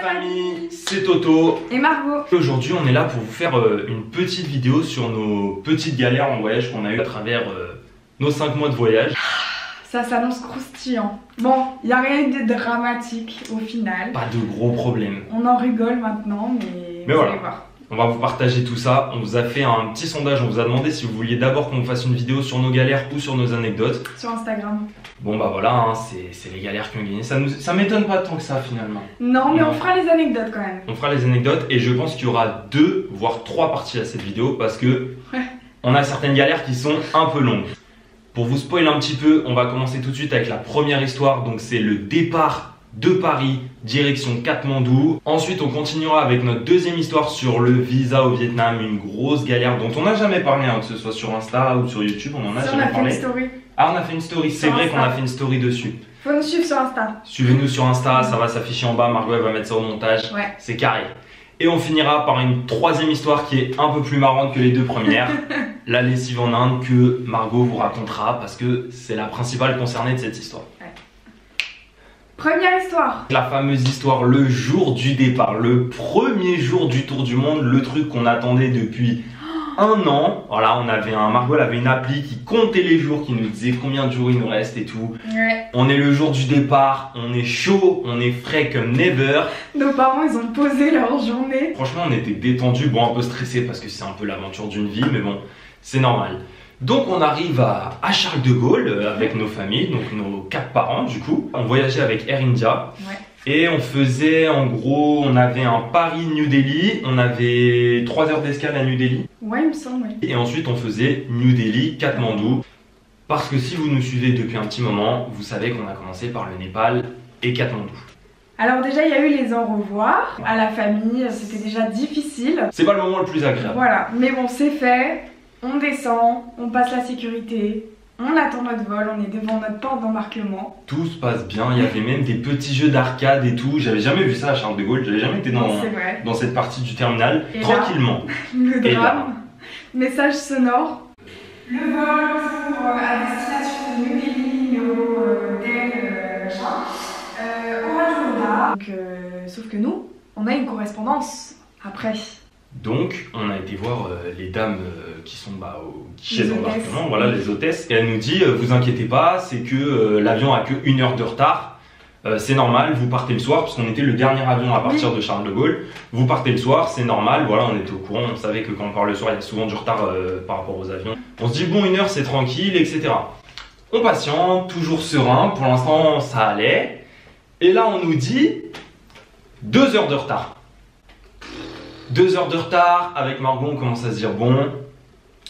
famille, c'est Toto et Margot. Aujourd'hui on est là pour vous faire une petite vidéo sur nos petites galères en voyage qu'on a eu à travers nos 5 mois de voyage. Ça s'annonce croustillant. Bon, il n'y a rien de dramatique au final. Pas de gros problèmes. On en rigole maintenant, mais vous voilà. allez voir. On va vous partager tout ça. On vous a fait un petit sondage. On vous a demandé si vous vouliez d'abord qu'on vous fasse une vidéo sur nos galères ou sur nos anecdotes. Sur Instagram. Bon bah voilà, hein, c'est les galères qui ont gagné. Ça m'étonne pas tant que ça finalement. Non, mais on fera les anecdotes quand même. On fera les anecdotes et je pense qu'il y aura 2 voire 3 parties à cette vidéo parce que on a certaines galères qui sont un peu longues. Pour vous spoiler un petit peu, on va commencer tout de suite avec la première histoire. Donc c'est le départ de Paris, direction Katmandou. Ensuite, on continuera avec notre deuxième histoire sur le visa au Vietnam, une grosse galère dont on n'a jamais parlé, hein, que ce soit sur Insta ou sur YouTube, on en a jamais parlé. On a fait une story. Ah, on a fait une story, c'est vrai qu'on a fait une story dessus. Faut nous suivre sur Insta. Suivez-nous sur Insta, ça va s'afficher en bas, Margot elle va mettre ça au montage, ouais. C'est carré. Et on finira par une troisième histoire qui est un peu plus marrante que les 2 premières. La lessive en Inde que Margot vous racontera parce que c'est la principale concernée de cette histoire. Première histoire. La fameuse histoire, le jour du départ, le premier jour du tour du monde, le truc qu'on attendait depuis 1 an. Voilà, Margot elle avait une appli qui comptait les jours, qui nous disait combien de jours il nous reste et tout. Ouais. On est le jour du départ, on est chaud, on est frais comme never. Nos parents ils ont posé leur journée. Franchement on était détendus, bon un peu stressés parce que c'est un peu l'aventure d'une vie, mais bon, c'est normal. Donc on arrive à Charles de Gaulle avec nos familles, donc nos 4 parents du coup. On voyageait avec Air India et on faisait en gros, on avait un Paris-New Delhi, on avait 3 heures d'escale à New Delhi. Ouais il me semble, oui. Et ensuite on faisait New Delhi-Katmandou. Parce que si vous nous suivez depuis un petit moment, vous savez qu'on a commencé par le Népal et Katmandou. Alors déjà il y a eu les au revoir à la famille, c'était déjà difficile. C'est pas le moment le plus agréable. Voilà, mais bon c'est fait. On descend, on passe la sécurité, on attend notre vol, on est devant notre porte d'embarquement. Tout se passe bien, il y avait même des petits jeux d'arcade et tout. J'avais jamais vu ça à Charles de Gaulle, j'avais jamais été dans cette partie du terminal. Et tranquillement. Là, le drame, message sonore. Le vol pour à destination de New Delhi, Novotel, machin, au Rajouda. Donc, sauf que nous, on a une correspondance après. Donc on a été voir les dames qui sont au guichet d'embarquement, voilà les hôtesses, et elle nous dit vous inquiétez pas, c'est que l'avion a que 1 heure de retard, c'est normal, vous partez le soir, parce qu'on était le dernier avion à partir de Charles de Gaulle, vous partez le soir, c'est normal, voilà on était au courant, on savait que quand on part le soir il y a souvent du retard par rapport aux avions. On se dit bon 1 heure c'est tranquille, etc. On patiente, toujours serein, pour l'instant ça allait, et là on nous dit 2 heures de retard. 2 heures de retard, avec Margot on commence à se dire bon,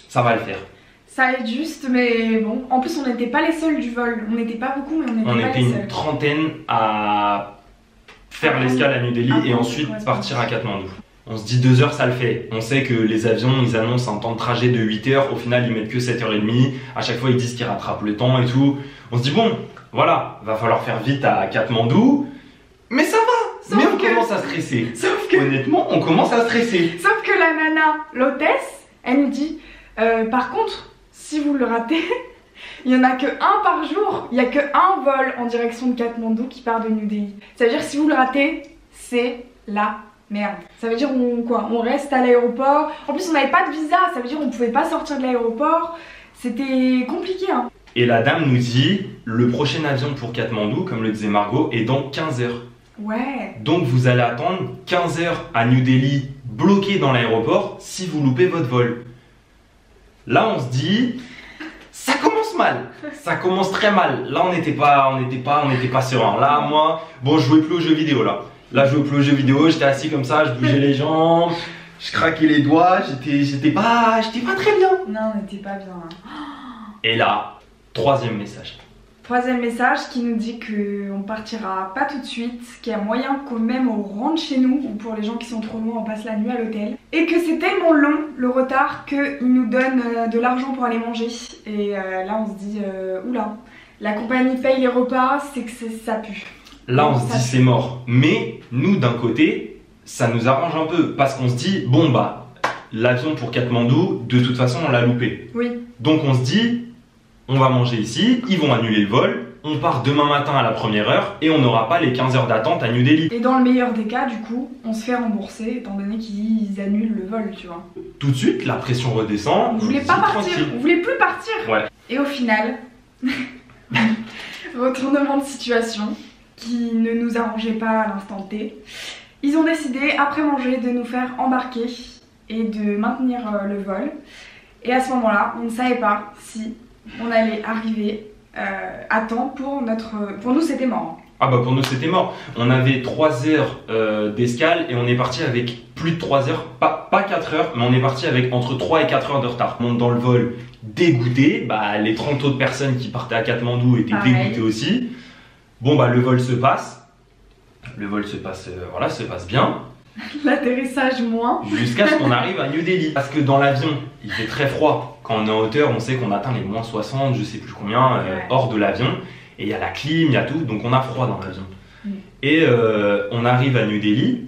ça va le faire. Ça va être juste, mais bon, en plus on n'était pas les seuls du vol, on n'était pas beaucoup mais on était une trentaine à faire l'escale à New Delhi et ensuite partir à Katmandou. On se dit 2 heures ça le fait, on sait que les avions ils annoncent un temps de trajet de 8 heures, au final ils mettent que 7h30, à chaque fois ils disent qu'ils rattrapent le temps et tout. On se dit bon, voilà, va falloir faire vite à Katmandou, mais ça va. Mais on commence à stresser. Honnêtement, on commence à stresser. Sauf que la nana, l'hôtesse, elle nous dit par contre, si vous le ratez, il n'y en a que 1 par jour. Il n'y a que 1 vol en direction de Katmandou qui part de New Delhi. Ça veut dire que si vous le ratez, c'est la merde. Ça veut dire on reste à l'aéroport. En plus, on n'avait pas de visa. Ça veut dire on pouvait pas sortir de l'aéroport. C'était compliqué. Hein. Et la dame nous dit le prochain avion pour Katmandou, comme le disait Margot, est dans 15 heures. Ouais. Donc vous allez attendre 15 heures à New Delhi, bloqué dans l'aéroport, si vous loupez votre vol. Là on se dit, ça commence mal, ça commence très mal. Là on n'était pas serein. Là moi, bon je jouais plus aux jeux vidéo là. Là je jouais plus aux jeux vidéo, j'étais assis comme ça, je bougeais les jambes, je craquais les doigts, j'étais pas très bien. Non on n'était pas bien. Hein. Et là, 3e message. 3e message qui nous dit qu'on partira pas tout de suite, qu'il y a moyen quand même on rentre chez nous, ou pour les gens qui sont trop loin on passe la nuit à l'hôtel. Et que c'est tellement long le retard qu'ils nous donnent de l'argent pour aller manger. Et là on se dit oula, la compagnie paye les repas, c'est que ça pue. Là on se dit c'est mort. Mais nous d'un côté ça nous arrange un peu parce qu'on se dit bon bah l'avion pour Katmandou de toute façon on l'a loupé. Oui. Donc on se dit on va manger ici, ils vont annuler le vol, on part demain matin à la première heure et on n'aura pas les 15 heures d'attente à New Delhi. Et dans le meilleur des cas, du coup, on se fait rembourser étant donné qu'ils annulent le vol, tu vois. Tout de suite, la pression redescend. On voulait pas partir, on voulait plus partir. Ouais. Et au final, retournement de situation qui ne nous arrangeait pas à l'instant T. Ils ont décidé, après manger, de nous faire embarquer et de maintenir le vol. Et à ce moment-là, on ne savait pas si on allait arriver à temps pour notre... Pour nous, c'était mort. Ah bah pour nous c'était mort. On avait 3 heures d'escale et on est parti avec plus de 3 heures, pas 4 heures, mais on est parti avec entre 3 et 4 heures de retard. On monte dans le vol dégoûté, bah les 30 autres personnes qui partaient à Katmandou étaient dégoûtées aussi. Bon bah le vol se passe. Le vol se passe, voilà, se passe bien. L'atterrissage moins. Jusqu'à ce qu'on arrive à New Delhi. Parce que dans l'avion, il fait très froid. Quand on est en hauteur, on sait qu'on atteint les moins 60, je sais plus combien, hors de l'avion. Et il y a la clim, il y a tout, donc on a froid dans l'avion. Et on arrive à New Delhi.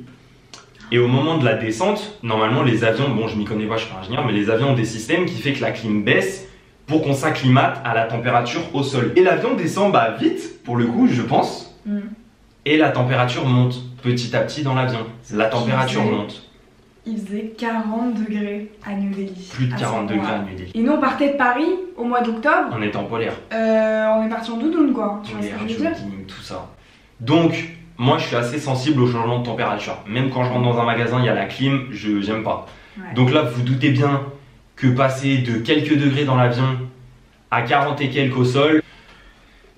Et au moment de la descente, normalement les avions, bon je m'y connais pas, je suis pas ingénieur, mais les avions ont des systèmes qui fait que la clim baisse pour qu'on s'acclimate à la température au sol. Et l'avion descend bah, vite, pour le coup, je pense. Et la température monte petit à petit dans l'avion. La température monte. Il faisait 40 degrés à New Delhi. Plus de 40 degrés à New Delhi. Et nous on partait de Paris au mois d'octobre. On était en polaire. On est parti en doudoune quoi. Tu vois ce que je veux dire ? Tout ça. Donc, moi je suis assez sensible au changement de température. Même quand je rentre dans un magasin, il y a la clim, j'aime pas. Donc là, vous doutez bien que passer de quelques degrés dans l'avion à 40 et quelques au sol,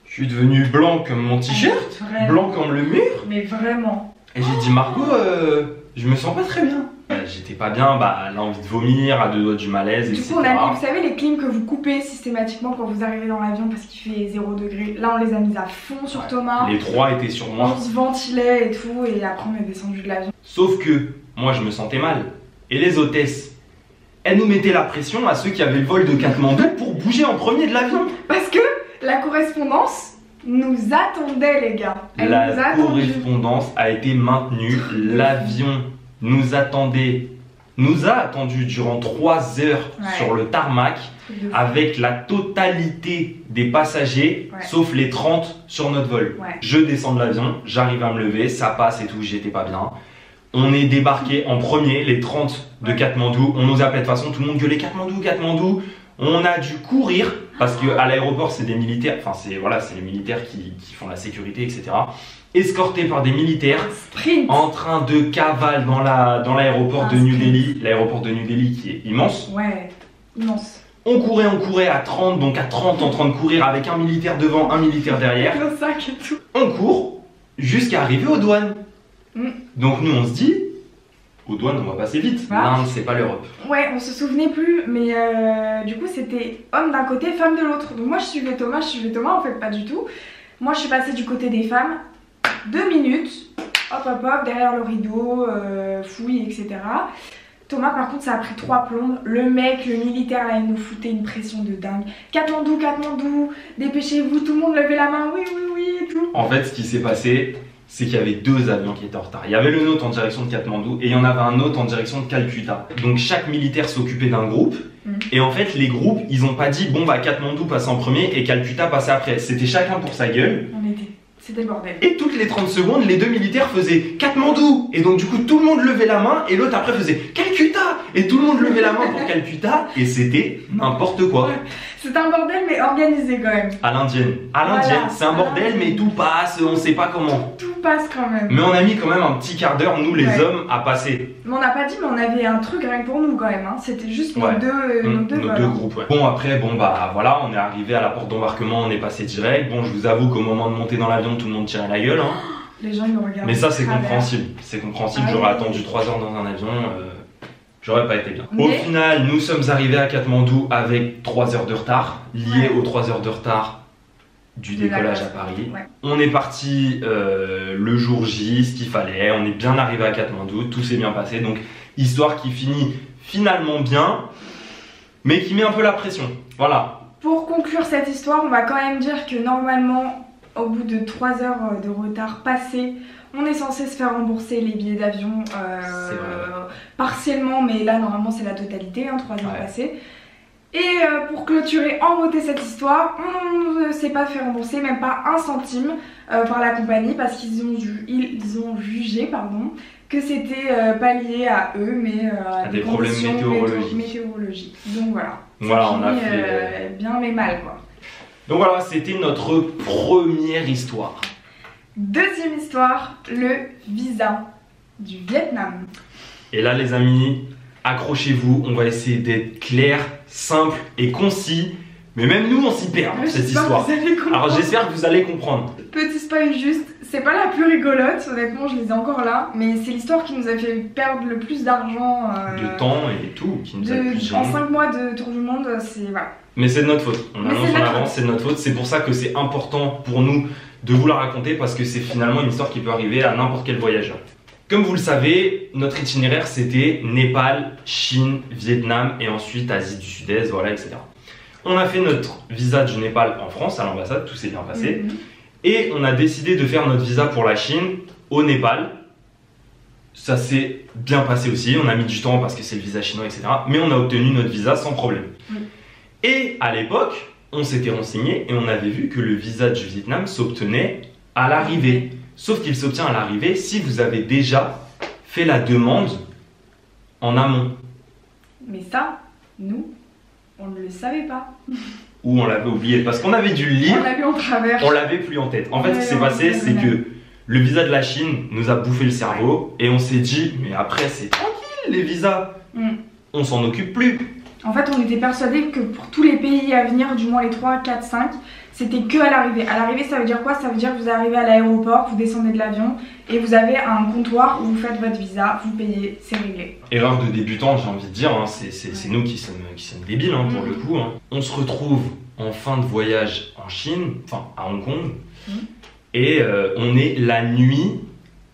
je suis devenu blanc comme mon t-shirt, blanc comme le mur. Mais vraiment. Et j'ai dit Margot, je me sens pas très bien. J'étais pas bien, bah l'envie de vomir, à deux doigts du malaise, etc. Du coup on a mis, vous savez les clims que vous coupez systématiquement quand vous arrivez dans l'avion parce qu'il fait 0 degré. Là on les a mis à fond sur Thomas. Les 3 étaient sur moi. On se ventilait et tout et après on est descendu de l'avion. Sauf que moi je me sentais mal. Et les hôtesses, elles nous mettaient la pression à ceux qui avaient le vol de Katmandou pour bouger en premier de l'avion. Parce que la correspondance nous attendait les gars. La correspondance a été maintenue. L'avion nous a attendu durant 3 heures sur le tarmac avec la totalité des passagers sauf les 30 sur notre vol. Je descends de l'avion, j'arrive à me lever, ça passe et tout, j'étais pas bien. On est débarqué en premier, les 30 de Katmandou, on nous appelait de toute façon, tout le monde gueulait Katmandou, Katmandou. On a dû courir parce qu'à l'aéroport c'est des militaires, enfin c'est les militaires qui font la sécurité etc. Escortés par des militaires en train de cavale dans l'aéroport de New Delhi, l'aéroport de New Delhi qui est immense. Ouais, immense. On courait à 30, donc à 30 en train de courir avec un militaire devant, un militaire derrière. Le sac et tout. On court jusqu'à arriver aux douanes. Donc nous on se dit, aux douanes on va passer vite, l'Inde c'est pas l'Europe. Ouais, on se souvenait plus, mais du coup c'était homme d'un côté, femme de l'autre. Donc moi je suivais Thomas en fait pas du tout. Moi je suis passée du côté des femmes. 2 minutes, hop, derrière le rideau, fouille, etc. Thomas, par contre, ça a pris 3 plombes. Le mec, le militaire, là, il nous foutait une pression de dingue. Katmandou, dépêchez-vous, tout le monde levait la main, oui, et tout. En fait, ce qui s'est passé, c'est qu'il y avait 2 avions qui étaient en retard. Il y avait le nôtre en direction de Katmandou et il y en avait un autre en direction de Calcutta. Donc chaque militaire s'occupait d'un groupe. Et en fait, les groupes, ils ont pas dit, bon, bah, Katmandou passe en premier et Calcutta passe après. C'était chacun pour sa gueule. C'était le bordel. Et toutes les 30 secondes, les 2 militaires faisaient Katmandou. Et donc du coup, tout le monde levait la main et l'autre après faisait Calcutta. Et tout le monde levait la main pour Calcutta. Et c'était n'importe quoi. C'est un bordel mais organisé quand même. À l'indienne. Voilà, c'est un bordel mais tout passe, on sait pas comment. Tout passe quand même. Mais on a mis quand même un petit quart d'heure, nous les hommes, à passer. Mais on n'a pas dit, mais on avait un truc rien que pour nous quand même. Hein. C'était juste nos deux groupes. Bon après, bah voilà, on est arrivé à la porte d'embarquement, on est passé direct. Bon, je vous avoue qu'au moment de monter dans l'avion, tout le monde tirait la gueule. Hein. Les gens ils nous regardent. Mais ça c'est compréhensible. C'est compréhensible, j'aurais attendu 3 heures dans un avion. J'aurais pas été bien. Au final, nous sommes arrivés à Katmandou avec 3 heures de retard, liées aux 3 heures de retard du décollage à Paris. On est parti le jour J, ce qu'il fallait, on est bien arrivé à Katmandou, tout s'est bien passé. Donc, histoire qui finit finalement bien, mais qui met un peu la pression. Voilà. Pour conclure cette histoire, on va quand même dire que normalement, au bout de 3 heures de retard passé, on est censé se faire rembourser les billets d'avion partiellement, mais là normalement c'est la totalité, 3 heures passées. Et pour clôturer en beauté cette histoire, on ne s'est pas fait rembourser, même pas un centime par la compagnie parce qu'ils ont jugé que c'était pas lié à eux mais à des problèmes météorologiques. Donc voilà. Voilà, on a fait bien mais mal quoi. Donc voilà, c'était notre première histoire. Deuxième histoire, le visa du Vietnam. Et là les amis, accrochez-vous, on va essayer d'être clair, simple et concis. Mais même nous on s'y perd dans cette histoire. Alors j'espère que vous allez comprendre. Petit spoil juste, c'est pas la plus rigolote, honnêtement je les ai encore là. Mais c'est l'histoire qui nous a fait perdre le plus d'argent. De temps et tout. Qui nous a plus en 5 mois de tour du monde, c'est voilà. Mais c'est de notre faute, on annonce en avance, c'est de notre faute. C'est pour ça que c'est important pour nous de vous la raconter. Parce que c'est finalement une histoire qui peut arriver à n'importe quel voyageur. Comme vous le savez, notre itinéraire c'était Népal, Chine, Vietnam et ensuite Asie du Sud-Est, voilà, etc. On a fait notre visa du Népal en France, à l'ambassade, tout s'est bien passé. Et on a décidé de faire notre visa pour la Chine au Népal. Ça s'est bien passé aussi, on a mis du temps parce que c'est le visa chinois, etc. Mais on a obtenu notre visa sans problème. Et à l'époque, on s'était renseigné et on avait vu que le visa du Vietnam s'obtenait à l'arrivée. Sauf qu'il s'obtient à l'arrivée si vous avez déjà fait la demande en amont. Mais ça, nous, on ne le savait pas. Ou on l'avait oublié, parce qu'on avait dû le lire, on l'a vu en travers. On l'avait plus en tête. En fait, ce qui s'est passé, c'est que le visa de la Chine nous a bouffé le cerveau et on s'est dit, mais après c'est tranquille les visas, on s'en occupe plus. En fait, on était persuadés que pour tous les pays à venir, du moins les 3, 4, 5, c'était que à l'arrivée. À l'arrivée, ça veut dire quoi? Ça veut dire que vous arrivez à l'aéroport, vous descendez de l'avion et vous avez un comptoir où vous faites votre visa, vous payez, c'est réglé. Erreur de débutant, j'ai envie de dire, hein, c'est nous qui sommes débiles hein, pour le coup. Hein. On se retrouve en fin de voyage en Chine, enfin à Hong Kong, et on est la nuit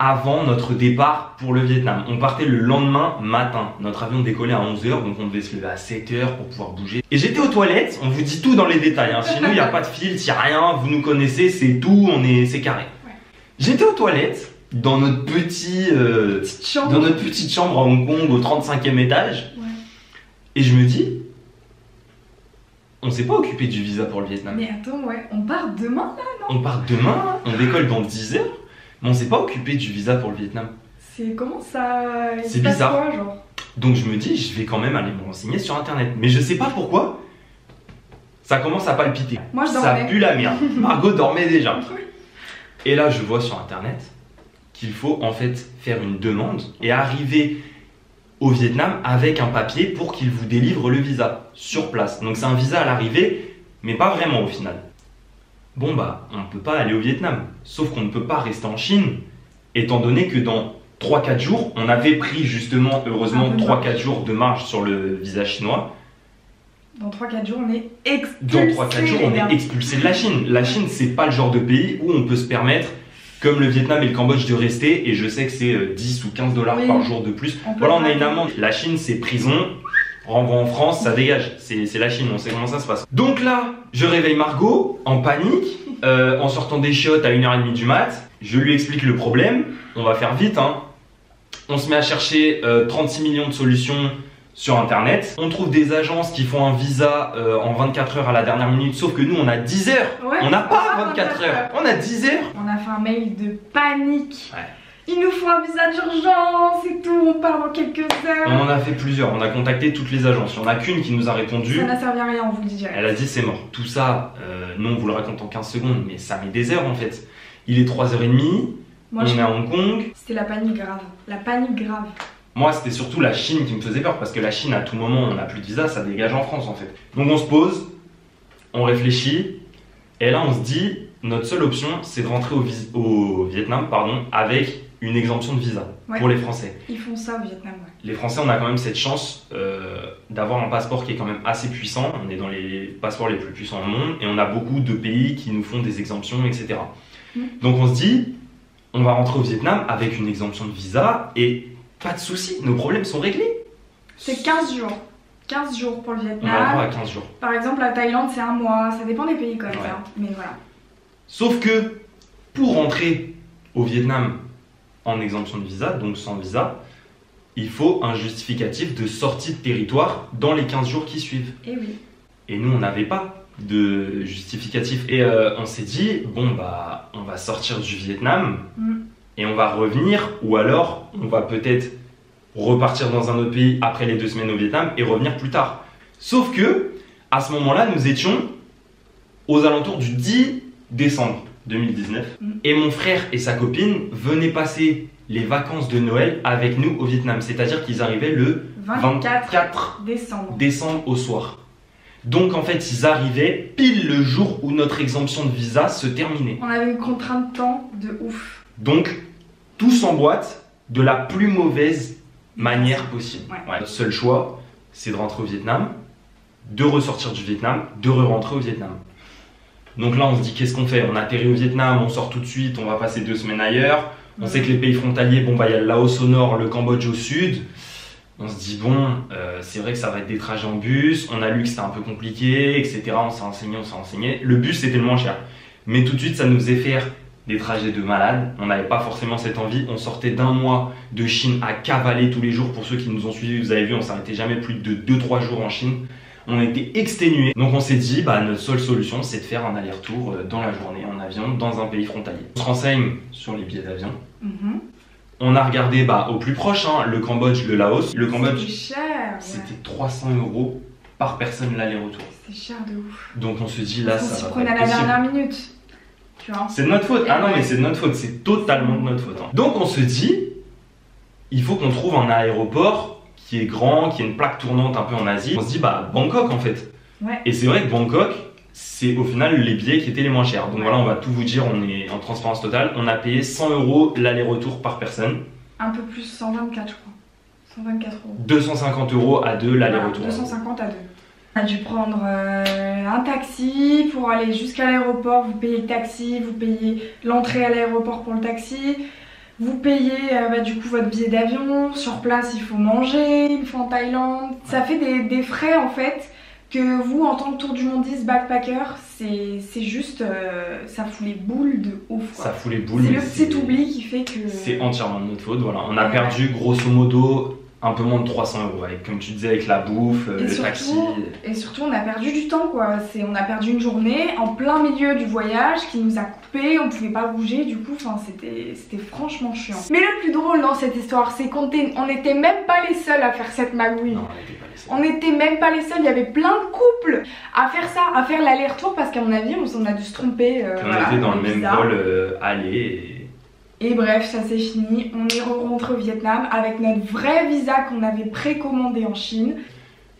avant notre départ pour le Vietnam. On partait le lendemain matin. Notre avion décollait à 11 h, donc on devait se lever à 7 h pour pouvoir bouger. Et j'étais aux toilettes, on vous dit tout dans les détails. Hein. Chez nous, il n'y a pas de filtre, il n'y a rien, vous nous connaissez, c'est tout, c'est carré. Ouais. J'étais aux toilettes, dans notre petite chambre à Hong Kong, au 35e étage. Ouais. Et je me dis, on s'est pas occupé du visa pour le Vietnam. Mais attends, ouais, on part demain là, non? On part demain, on décolle dans 10 h. Mais on s'est pas occupé du visa pour le Vietnam. C'est comment ça? C'est bizarre. Quoi, genre donc je me dis, je vais quand même aller me renseigner sur internet. Mais je sais pas pourquoi, ça commence à palpiter. Moi je dormais. Ça pue la merde. Margot dormait déjà. Et là je vois sur internet qu'il faut en fait faire une demande et arriver au Vietnam avec un papier pour qu'il vous délivre le visa sur place. Donc c'est un visa à l'arrivée, mais pas vraiment au final. Bon bah, on ne peut pas aller au Vietnam, sauf qu'on ne peut pas rester en Chine, étant donné que dans 3-4 jours, on avait pris justement, heureusement, 3-4 jours de marge sur le visa chinois. Dans 3-4 jours, on est expulsé. Dans 3-4 jours, on est expulsé de la Chine. La Chine, c'est pas le genre de pays où on peut se permettre, comme le Vietnam et le Cambodge, de rester, et je sais que c'est 10 ou 15 $ par jour de plus. Voilà, on a une amende. La Chine, c'est prison. Renvoi en France, ça dégage, c'est la Chine, on sait comment ça se passe. Donc là, je réveille Margot, en panique, en sortant des chiottes à 1 h 30 du mat. Je lui explique le problème, on va faire vite hein. On se met à chercher 36 millions de solutions sur internet. On trouve des agences qui font un visa en 24 heures à la dernière minute, sauf que nous on a 10 heures. Ouais, on n'a pas 24 heures, on a 10 heures. On a fait un mail de panique. Ouais. Il nous faut un visa d'urgence et tout, on part dans quelques heures. On en a fait plusieurs, on a contacté toutes les agences. Il n'y en a qu'une qui nous a répondu. Ça n'a servi à rien, on vous le dit direct. Elle a dit c'est mort. Tout ça, nous on vous le raconte en 15 secondes, mais ça met des heures en fait. Il est 3 h 30, on est à Hong Kong. C'était la panique grave, la panique grave. Moi c'était surtout la Chine qui me faisait peur, parce que la Chine à tout moment on n'a plus de visa, ça dégage en France en fait. Donc on se pose, on réfléchit, et là on se dit, notre seule option c'est de rentrer au Vietnam avec une exemption de visa pour les Français. Ils font ça au Vietnam, ouais. Les Français, on a quand même cette chance d'avoir un passeport qui est quand même assez puissant. On est dans les passeports les plus puissants au monde et on a beaucoup de pays qui nous font des exemptions, etc. Donc on se dit, on va rentrer au Vietnam avec une exemption de visa et pas de soucis, nos problèmes sont réglés. C'est 15 jours. 15 jours pour le Vietnam. On a le droit à 15 jours. Par exemple, la Thaïlande, c'est 1 mois. Ça dépend des pays comme ça. Mais voilà. Sauf que pour rentrer au Vietnam en exemption de visa, donc sans visa, il faut un justificatif de sortie de territoire dans les 15 jours qui suivent. Et oui. Et nous, on n'avait pas de justificatif. Et on s'est dit, bon, bah, on va sortir du Vietnam et on va revenir, ou alors on va peut-être repartir dans un autre pays après les 2 semaines au Vietnam et revenir plus tard. Sauf que, à ce moment-là, nous étions aux alentours du 10 décembre 2019. Et mon frère et sa copine venaient passer les vacances de Noël avec nous au Vietnam. C'est-à-dire qu'ils arrivaient le 24 décembre au soir. Donc en fait, ils arrivaient pile le jour où notre exemption de visa se terminait. On avait une contrainte de temps de ouf. Donc, tout s'emboîte de la plus mauvaise manière possible. Ouais. Notre seul choix, c'est de rentrer au Vietnam, de ressortir du Vietnam, de re-rentrer au Vietnam. Donc là, on se dit, qu'est-ce qu'on fait? On atterrit au Vietnam, on sort tout de suite, on va passer 2 semaines ailleurs. On sait que les pays frontaliers, bon, bah, il y a le Laos au nord, le Cambodge au sud. On se dit, bon, c'est vrai que ça va être des trajets en bus. On a lu que c'était un peu compliqué, etc. On s'est renseigné. Le bus, c'était le moins cher. Mais tout de suite, ça nous faisait faire des trajets de malade. On n'avait pas forcément cette envie. On sortait d'1 mois de Chine à cavaler tous les jours. Pour ceux qui nous ont suivis, vous avez vu, on s'arrêtait jamais plus de 2-3 jours en Chine. On était exténués. Donc on s'est dit, bah, notre seule solution, c'est de faire un aller-retour dans la journée en avion dans un pays frontalier. On se renseigne sur les billets d'avion. On a regardé au plus proche, hein, le Cambodge, le Laos. Le Cambodge, c'était 300 € par personne l'aller-retour. C'est cher de ouf. Donc on se dit, là, ça va pas être possible. On s'y prenait à la dernière minute. C'est de notre faute. Ah non, mais c'est de notre faute. C'est totalement de notre faute. Hein. Donc on se dit, il faut qu'on trouve un aéroport qui est grand, qui a une plaque tournante un peu en Asie. On se dit, bah, Bangkok en fait. Et c'est vrai que Bangkok, c'est au final les billets qui étaient les moins chers. Donc voilà, on va tout vous dire, on est en transparence totale. On a payé 100 € l'aller-retour par personne. Un peu plus, 124 je crois. 124 €. 250 € à 2 l'aller-retour. 250 à 2. On a dû prendre un taxi pour aller jusqu'à l'aéroport. Vous payez le taxi, vous payez l'entrée à l'aéroport pour le taxi. Vous payez du coup votre billet d'avion. Sur place, il faut manger, une fois en Thaïlande. Ça fait des frais en fait que vous, en tant que tour du mondiste backpacker, c'est juste, ça fout les boules de ouf. Quoi. Ça fout les boules. C'est le petit oubli qui fait que... C'est entièrement de notre faute, voilà. On a perdu grosso modo un peu moins de 300 €, avec, comme tu disais, avec la bouffe, le taxi. Et surtout, on a perdu du temps, quoi. On a perdu une journée en plein milieu du voyage qui nous a coupé, on pouvait pas bouger, du coup, c'était franchement chiant. Mais le plus drôle dans cette histoire, c'est qu'on n'était même pas les seuls à faire cette magouille. Non, on n'était pas les seuls. On n'était même pas les seuls, il y avait plein de couples à faire ça, à faire l'aller-retour, parce qu'à mon avis, on a dû se tromper. On était dans le même vol aller et bref, ça c'est fini, on est rentré au Vietnam avec notre vrai visa qu'on avait précommandé en Chine.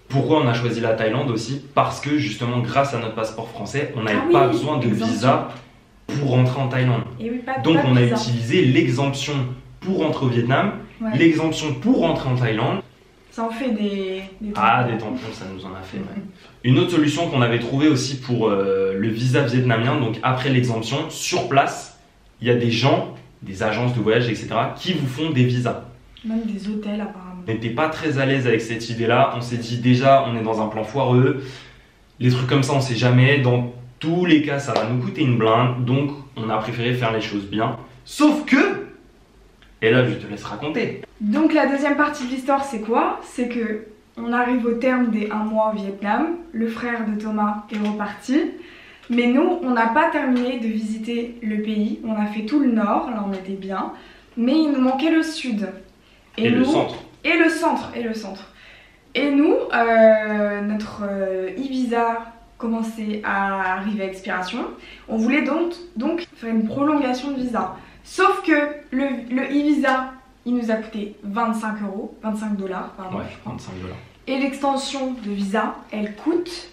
Pourquoi on a choisi la Thaïlande aussi? Parce que justement, grâce à notre passeport français, on n'avait pas besoin de visa pour rentrer en Thaïlande. Et oui, donc on a utilisé l'exemption pour rentrer au Vietnam, l'exemption pour rentrer en Thaïlande. Ça en fait des tampons, ça nous en a fait. Une autre solution qu'on avait trouvée aussi pour le visa vietnamien, donc après l'exemption, sur place, il y a des gens, des agences de voyage, etc., qui vous font des visas. Même des hôtels apparemment. On n'était pas très à l'aise avec cette idée-là. On s'est dit déjà, on est dans un plan foireux. Les trucs comme ça, on sait jamais. Dans tous les cas, ça va nous coûter une blinde. Donc, on a préféré faire les choses bien. Sauf que, et là, je te laisse raconter. Donc, la deuxième partie de l'histoire, c'est quoi? C'est que on arrive au terme des 1 mois au Vietnam. Le frère de Thomas est reparti. Mais nous, on n'a pas terminé de visiter le pays. On a fait tout le nord, là on était bien. Mais il nous manquait le sud. Et le centre. Et le centre. Et nous, notre e-visa commençait à arriver à expiration. On voulait donc faire une prolongation de visa. Sauf que le e-visa, il nous a coûté 25 €, 25 $, pardon. Ouais, 25 $. Et l'extension de visa, elle coûte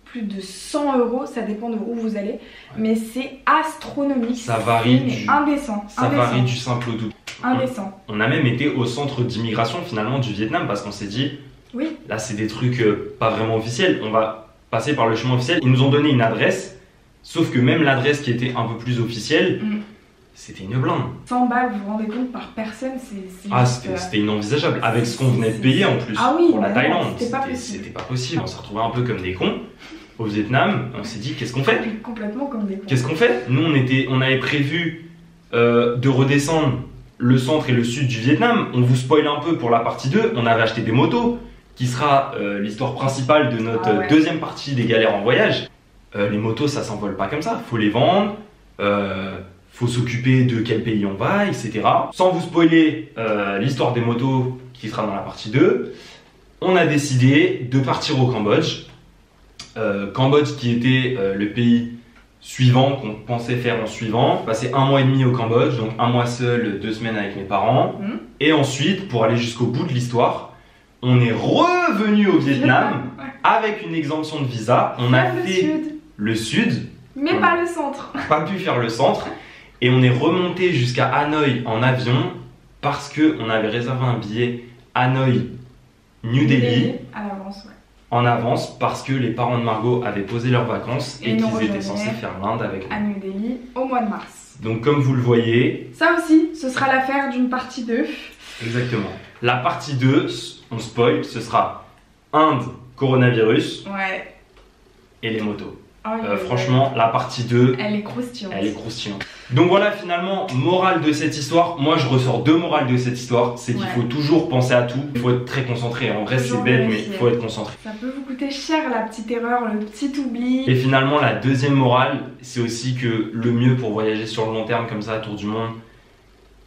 plus de 100 €, ça dépend de où vous allez, mais c'est astronomique. Ça varie indécent. Ça varie du simple au double. Indécent. On a même été au centre d'immigration finalement du Vietnam parce qu'on s'est dit, oui, là c'est des trucs pas vraiment officiels, on va passer par le chemin officiel. Ils nous ont donné une adresse, sauf que même l'adresse qui était un peu plus officielle, c'était une blinde. 100 balles, vous vous rendez compte, par personne, c'était inenvisageable, avec ce qu'on venait de payer en plus pour la Thaïlande. C'était pas possible, on s'est retrouvés un peu comme des cons. Au Vietnam, on s'est dit qu'est-ce qu'on fait? Complètement comme des cons. Qu'est-ce qu'on fait? Nous on avait prévu de redescendre le centre et le sud du Vietnam. On vous spoil un peu pour la partie 2, on avait acheté des motos qui sera l'histoire principale de notre deuxième partie des galères en voyage. Les motos, ça s'envole pas comme ça, faut les vendre, faut s'occuper de quel pays on va, etc. Sans vous spoiler l'histoire des motos qui sera dans la partie 2, on a décidé de partir au Cambodge. Cambodge qui était le pays suivant qu'on pensait faire en suivant. Passer 1 mois et demi au Cambodge, donc 1 mois seul, 2 semaines avec mes parents. Et ensuite, pour aller jusqu'au bout de l'histoire, on est revenu au Vietnam avec une exemption de visa. On a fait le sud. Mais pas le centre. Pas pu faire le centre. Et on est remonté jusqu'à Hanoï en avion parce qu'on avait réservé un billet Hanoï-New Delhi. À l'avance, ouais. En avance parce que les parents de Margot avaient posé leurs vacances et qu'ils étaient censés faire l'Inde avec nous. À New Delhi au mois de mars. Donc comme vous le voyez... Ça aussi, ce sera l'affaire d'une partie 2. Exactement. La partie 2, on spoil, ce sera Inde, coronavirus et les motos. Franchement, la partie 2, elle est croustillante. Elle est croustillante. Donc voilà, finalement, morale de cette histoire. Moi, je ressors 2 morales de cette histoire. C'est qu'il faut toujours penser à tout. Il faut être très concentré. En vrai, c'est bête, mais il faut être concentré. Ça peut vous coûter cher, la petite erreur, le petit oubli. Et finalement, la deuxième morale, c'est aussi que le mieux pour voyager sur le long terme, comme ça, autour du monde,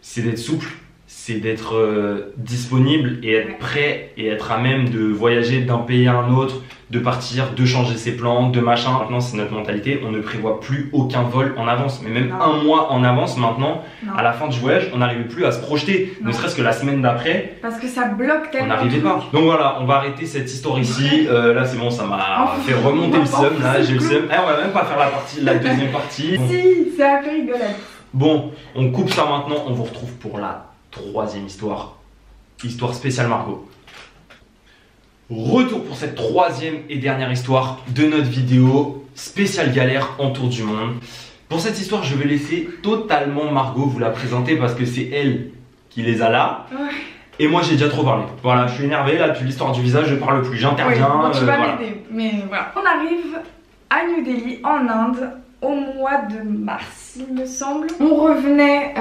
c'est d'être souple. C'est d'être disponible et être prêt et être à même de voyager d'un pays à un autre, de partir, de changer ses plans, de machin. Maintenant, c'est notre mentalité, on ne prévoit plus aucun vol en avance, mais même 1 mois en avance maintenant. À la fin du voyage, on n'arrivait plus à se projeter, ne serait-ce que la semaine d'après. Parce que ça bloque tellement. On n'arrivait pas. Donc voilà, on va arrêter cette histoire ici. Là, c'est bon, ça m'a fait remonter le seum. Là, j'ai le seum. On va même pas faire la deuxième partie. Si, c'est un peu rigolade. Bon, on coupe ça maintenant, on vous retrouve pour la 3e histoire, histoire spéciale Margot. Retour pour cette 3e et dernière histoire de notre vidéo spéciale galère en tour du monde. Pour cette histoire, je vais laisser totalement Margot vous la présenter parce que c'est elle qui les a là. Et moi, j'ai déjà trop parlé. Voilà, je suis énervé là depuis l'histoire du visa, je parle plus, j'interviens. Bon, tu vas m'aider, mais voilà. On arrive à New Delhi en Inde au mois de mars, il me semble. On revenait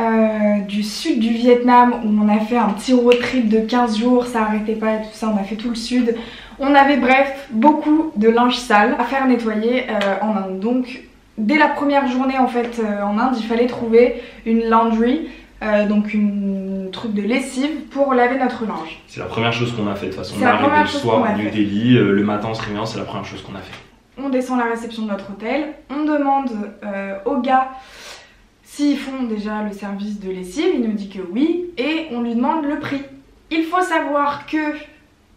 du sud du Vietnam où on a fait un petit road trip de 15 jours, ça arrêtait pas et tout ça, on a fait tout le sud. On avait bref beaucoup de linge sale à faire nettoyer en Inde. Donc dès la première journée en fait en Inde, il fallait trouver une laundry, donc une truc de lessive pour laver notre linge. C'est la première chose qu'on a fait de toute façon. On est arrivé le soir à New Delhi, le matin on se réveille, c'est la première chose qu'on a fait. On descend à la réception de notre hôtel, on demande aux gars s'ils font déjà le service de lessive, il nous dit que oui, et on lui demande le prix. Il faut savoir que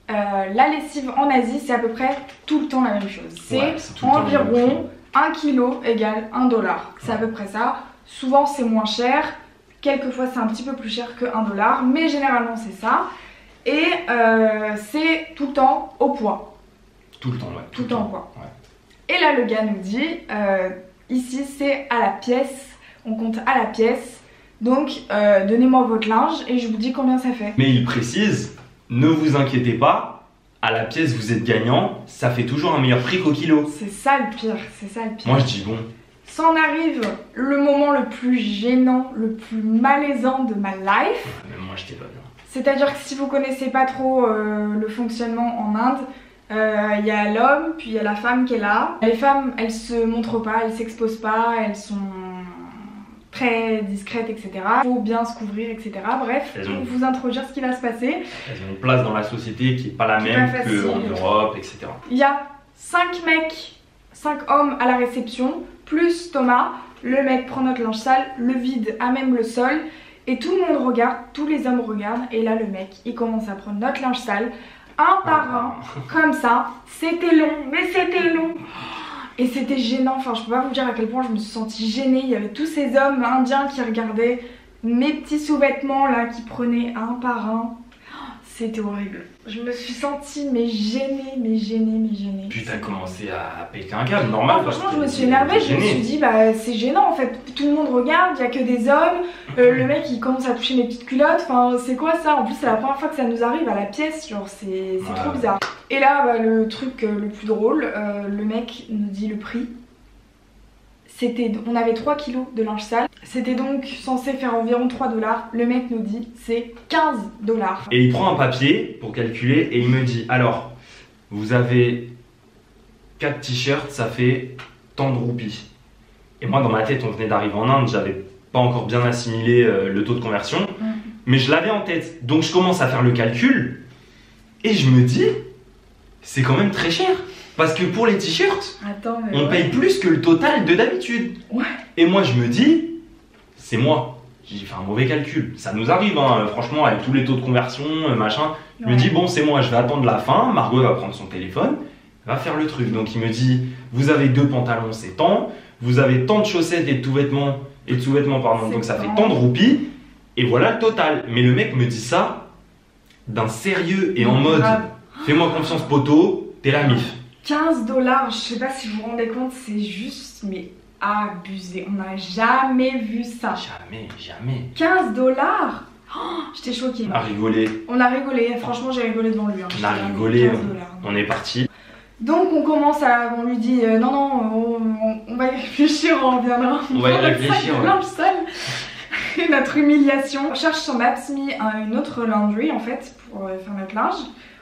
la lessive en Asie, c'est à peu près tout le temps la même chose. C'est environ 1 kg égale 1 $. C'est à peu près ça. Souvent c'est moins cher, quelquefois c'est un petit peu plus cher que 1 $, mais généralement c'est ça. Et c'est tout le temps au poids. Tout le temps, ouais. Tout le temps au poids. Et là le gars nous dit, ici c'est à la pièce, on compte à la pièce, donc donnez-moi votre linge et je vous dis combien ça fait. Mais il précise, ne vous inquiétez pas, à la pièce vous êtes gagnant, ça fait toujours un meilleur prix qu'au kilo. C'est ça le pire, c'est ça le pire. Moi je dis bon. S'en arrive le moment le plus gênant, le plus malaisant de ma life. Même moi j'étais pas bien. C'est-à-dire que si vous connaissez pas trop le fonctionnement en Inde, il y a l'homme, puis il y a la femme qui est là. Les femmes, elles se montrent pas, elles s'exposent pas, elles sont très discrètes, etc. Il faut bien se couvrir, etc. Bref, pour vous introduire ce qui va se passer. Elles ont une place dans la société qui est pas la même qu'en Europe, etc. Il y a 5 mecs, 5 hommes à la réception, plus Thomas. Le mec prend notre linge sale, le vide à même le sol. Et tout le monde regarde, tous les hommes regardent. Et là, le mec, il commence à prendre notre linge sale. Un par un, comme ça, c'était long, mais c'était long. Et c'était gênant, enfin je peux pas vous dire à quel point je me suis sentie gênée. Il y avait tous ces hommes indiens qui regardaient mes petits sous-vêtements là, qui prenaient un par un. C'était horrible. Je me suis sentie mais gênée, mais gênée, mais gênée. Puis t'as commencé à péter un câble, normal. Franchement je me suis énervée, je me suis dit bah c'est gênant en fait. Tout le monde regarde, il y a que des hommes. Le mec il commence à toucher mes petites culottes, enfin c'est quoi ça? En plus c'est la première fois que ça nous arrive à la pièce, genre c'est trop bizarre. Et là bah, le truc le plus drôle, le mec nous dit le prix. on avait 3 kilos de linge sale. C'était donc censé faire environ 3 $. Le mec nous dit c'est 15 $. Et il prend un papier pour calculer et il me dit alors, vous avez 4 t-shirts, ça fait tant de roupies. Et moi dans ma tête, on venait d'arriver en Inde, j'avais pas encore bien assimilé le taux de conversion, mais je l'avais en tête. Donc je commence à faire le calcul et je me dis, c'est quand même très cher. Parce que pour les t-shirts, on paye plus que le total de d'habitude. Ouais. Et moi je me dis, c'est moi, j'ai fait un mauvais calcul. Ça nous arrive, hein, franchement, avec tous les taux de conversion, machin. Je me dis, bon, c'est moi, je vais attendre la fin. Margot va prendre son téléphone, va faire le truc. Donc il me dit, vous avez 2 pantalons, c'est tant. Vous avez tant de chaussettes et de sous-vêtements, pardon. Donc ça fait tant de roupies. Et voilà le total. Mais le mec me dit ça d'un sérieux et en mode, fais-moi confiance, poteau, t'es la mif. 15 $, je sais pas si vous vous rendez compte, c'est juste, mais abusé. On n'a jamais vu ça. Jamais. 15 $. Oh, j'étais choquée. On a rigolé. Franchement, j'ai rigolé devant lui. Hein. On a rigolé, on est parti. Donc on lui dit non, on va y réfléchir, on reviendra. On va y réfléchir. Et notre humiliation. On cherche sur Maps une autre laundry en fait pour faire notre linge.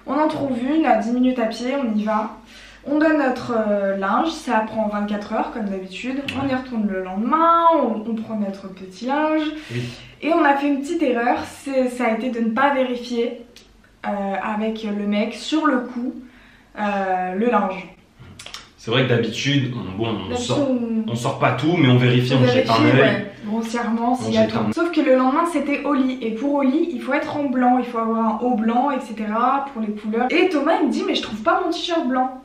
On en trouve une à 10 minutes à pied, on y va. On donne notre linge, ça prend 24 heures comme d'habitude. On y retourne le lendemain, on prend notre petit linge. Oui. Et on a fait une petite erreur, ça a été de ne pas vérifier avec le mec sur le coup le linge. C'est vrai que d'habitude, on sort pas tout, mais on vérifie, on jette un œil. Grossièrement, s'il y a tout. Sauf que le lendemain, c'était au lit. Et pour au lit, il faut être en blanc, il faut avoir un haut blanc, etc. pour les couleurs. Et Thomas, il me dit, mais je trouve pas mon t-shirt blanc.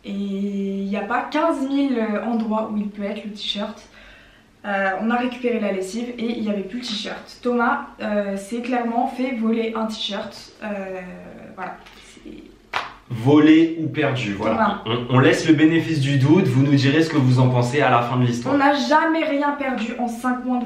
Et il n'y a pas 15 000 endroits où il peut être le t-shirt. On a récupéré la lessive et il n'y avait plus le t-shirt. Thomas s'est clairement fait voler un t-shirt. Voilà. Volé ou perdu, voilà. On laisse le bénéfice du doute, vous nous direz ce que vous en pensez à la fin de l'histoire. On n'a jamais rien perdu en 5 mois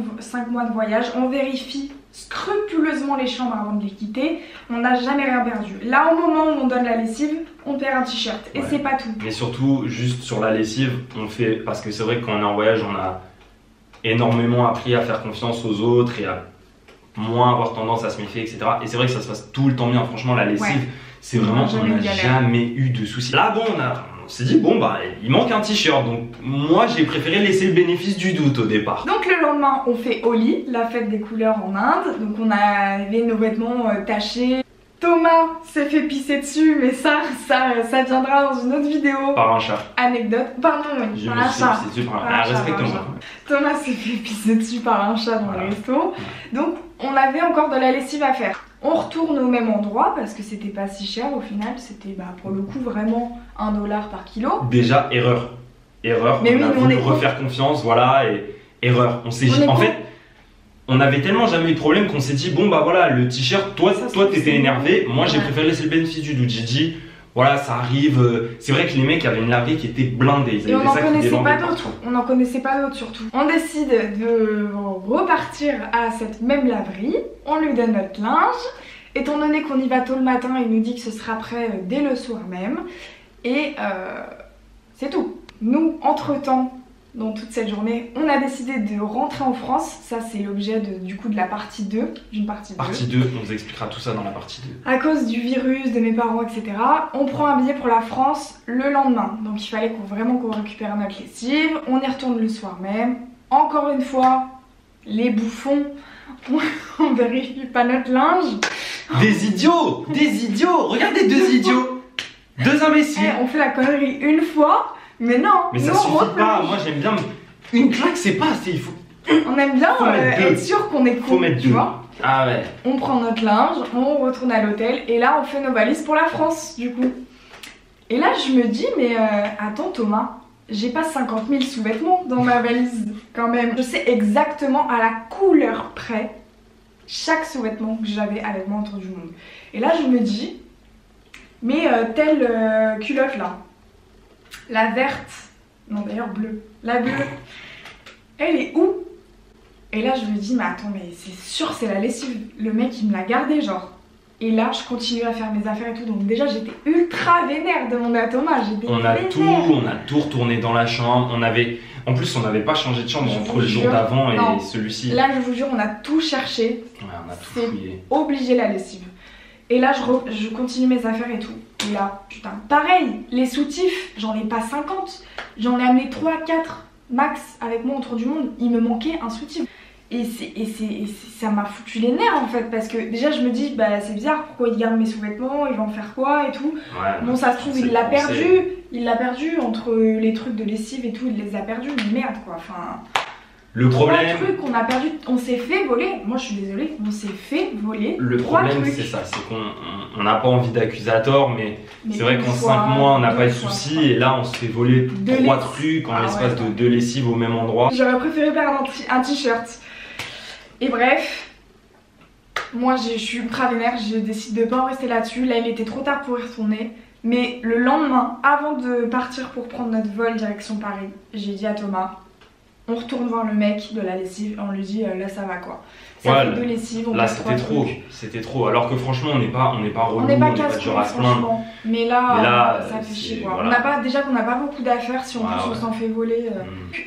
de voyage, on vérifie scrupuleusement les chambres avant de les quitter, on n'a jamais rien perdu. Là au moment où on donne la lessive, on perd un t-shirt et c'est pas tout. Mais surtout, juste sur la lessive, on fait, parce que c'est vrai que quand on est en voyage, on a énormément appris à faire confiance aux autres et à moins avoir tendance à se méfier, etc. Et c'est vrai que ça se passe tout le temps bien, franchement la lessive, c'est vraiment, on n'a jamais eu de soucis. Là bon, on s'est dit, bon bah il manque un t-shirt, donc moi j'ai préféré laisser le bénéfice du doute au départ. Donc le lendemain on fait Holi, la fête des couleurs en Inde, donc on avait nos vêtements tachés. Thomas s'est fait pisser dessus, mais ça viendra dans une autre vidéo. Par un chat. Anecdote. Pardon, oui, par un chat. Respecte-moi. Thomas s'est fait pisser dessus par un chat dans le resto. Donc on avait encore de la lessive à faire. On retourne au même endroit parce que c'était pas si cher au final. C'était pour le coup vraiment 1 $ par kilo. Déjà, erreur. Mais on a voulu refaire confiance, voilà, et erreur. En fait, on avait tellement jamais eu de problème qu'on s'est dit, bon bah voilà, le t-shirt, toi t'étais énervé, moi j'ai préféré laisser le bénéfice du doute. J'ai dit, voilà, ça arrive. C'est vrai que les mecs avaient une laverie qui était blindée. Et on n'en connaissait pas d'autres. On n'en connaissait pas d'autres surtout. On décide de repartir à cette même laverie. On lui donne notre linge. Étant donné qu'on y va tôt le matin, il nous dit que ce sera prêt dès le soir même. Et c'est tout. Nous, entre-temps, dans toute cette journée, on a décidé de rentrer en France. Ça, c'est l'objet du coup de la partie 2. Partie 2, on vous expliquera tout ça dans la partie 2. À cause du virus, de mes parents, etc. On prend un billet pour la France le lendemain. Donc il fallait vraiment qu'on récupère notre lessive. On y retourne le soir même. Encore une fois, les bouffons, on vérifie pas notre linge. Des idiots! Regardez, 2 idiots! 2 imbéciles! On fait la connerie une fois. Mais non, mais ça suffit pas, moi j'aime bien. Une claque c'est pas assez, il faut. On aime bien être sûr qu'on est cool, tu vois. Ah ouais. On prend notre linge, on retourne à l'hôtel et là on fait nos valises pour la France du coup. Et là je me dis, mais attends Thomas, j'ai pas 50 000 sous-vêtements dans ma valise quand même. Je sais exactement à la couleur près chaque sous-vêtement que j'avais avec moi autour du monde. Et là je me dis, mais telle culotte là. La verte, non d'ailleurs bleue, la bleue, elle est où? Et là je me dis mais attends mais c'est sûr c'est la lessive, le mec il me l'a gardée genre. Et là je continue à faire mes affaires et tout, donc déjà j'étais ultra vénère de demander à Thomas, j'étais vénère. On a tout retourné dans la chambre, En plus, on n'avait pas changé de chambre Je entre vous le jour jure, d'avant non. et celui-ci. Là, je vous jure, on a tout cherché. Ouais, on a tout C'est fouillé. obligé la lessive. Et là, je continue mes affaires et tout. Et là, putain, pareil, les soutifs, j'en ai pas 50. J'en ai amené 3, 4 max avec moi autour du monde. Il me manquait un soutif. Et ça m'a foutu les nerfs en fait. Parce que déjà, je me dis, bah c'est bizarre, pourquoi il garde mes sous-vêtements, il va en faire quoi et tout. Ouais, Bon, ça se trouve, c'est il l'a le perdu. conseil. Il l'a perdu entre les trucs de lessive et tout, il les a perdus. Mais merde quoi, enfin. Le problème. 3 trucs qu'on a perdu, on s'est fait voler. Moi je suis désolée, on s'est fait voler. Le 3 problème, trucs. c'est ça, c'est qu'on n'a pas envie d'accuser à tort, mais c'est vrai une qu'en fois, 5 mois, on n'a deux pas eu de fois, soucis, trois. et là, on se fait voler Deux 3 lessives. trucs en Ah l'espace ouais, de 2 lessives au même endroit. J'aurais préféré faire un t-shirt. Et bref, moi je suis ultra vénère, je décide de pas en rester là-dessus. Là il était trop tard pour y retourner. Mais le lendemain, avant de partir pour prendre notre vol direction Paris, j'ai dit à Thomas, on retourne voir le mec de la lessive et on lui dit là ça va quoi. Ça Ouais, fait 2 lessives, on Là, passe 3 c'était trop, trucs. c'était trop. Alors que franchement, on n'est pas relou, On n'est pas du casse genre à se plaindre. franchement. Mais là, Mais là, ça fait chier c'est- quoi. voilà. On n'a pas, déjà qu'on n'a pas beaucoup d'affaires, si en Ouais, plus on ouais. s'en fait voler.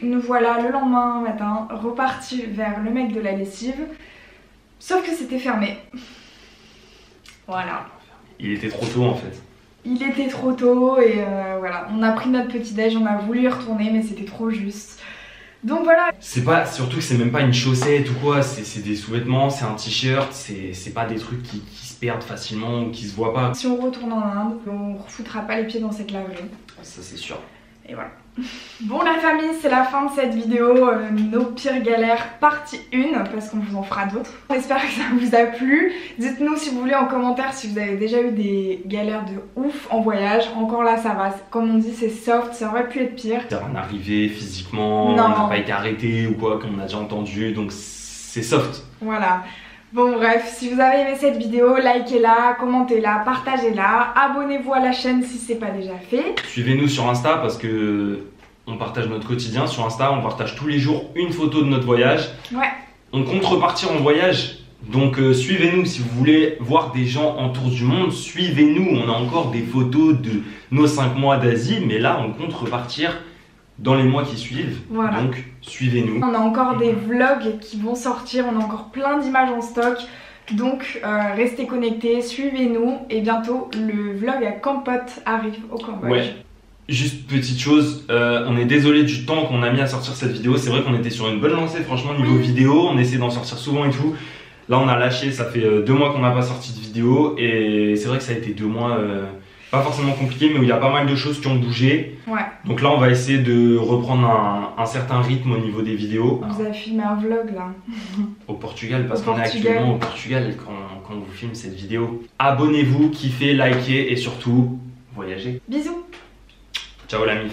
Nous voilà le lendemain matin repartis vers le mec de la lessive. Sauf que c'était fermé. Voilà. Il était trop tôt en fait. Il était trop tôt et voilà. On a pris notre petit déj, on a voulu y retourner mais c'était trop juste. Donc voilà. C'est pas, surtout que c'est même pas une chaussette ou quoi, c'est des sous-vêtements, c'est un t-shirt, c'est pas des trucs qui se perdent facilement ou qui se voient pas. Si on retourne en Inde, on refoutra pas les pieds dans cette laverie. Ça c'est sûr. Et voilà. Bon la famille, c'est la fin de cette vidéo, nos pires galères partie 1, parce qu'on vous en fera d'autres. J'espère que ça vous a plu. Dites-nous si vous voulez en commentaire si vous avez déjà eu des galères de ouf en voyage. Encore là ça va, comme on dit c'est soft, ça aurait pu être pire. C'est-à-dire un arrivé physiquement, Non. il n'a pas été arrêté ou quoi, comme on a déjà entendu, donc c'est soft. Voilà. Bon bref, si vous avez aimé cette vidéo, likez-la, commentez-la, partagez-la, abonnez-vous à la chaîne si c'est pas déjà fait. Suivez-nous sur Insta parce que on partage notre quotidien sur Insta, on partage tous les jours une photo de notre voyage. Ouais. On compte repartir en voyage, donc suivez-nous si vous voulez voir des gens en tour du monde, suivez-nous. On a encore des photos de nos 5 mois d'Asie, mais là on compte repartir dans les mois qui suivent, Voilà. donc suivez-nous. On a encore des vlogs qui vont sortir, on a encore plein d'images en stock. Donc restez connectés, suivez-nous et bientôt le vlog à Kampot arrive au Cambodge. Ouais. Juste petite chose, on est désolé du temps qu'on a mis à sortir cette vidéo. C'est vrai qu'on était sur une bonne lancée, franchement, niveau vidéo. On essaie d'en sortir souvent et tout. Là, on a lâché, ça fait 2 mois qu'on n'a pas sorti de vidéo. Et c'est vrai que ça a été 2 mois pas forcément compliqués, mais où il y a pas mal de choses qui ont bougé. Ouais. Donc là, on va essayer de reprendre un certain rythme au niveau des vidéos. On vous a filmé un vlog là. Au Portugal, parce Au qu'on est Portugal. actuellement au Portugal quand on vous filme cette vidéo. Abonnez-vous, kiffez, likez et surtout, voyagez. Bisous. Ciao la mif.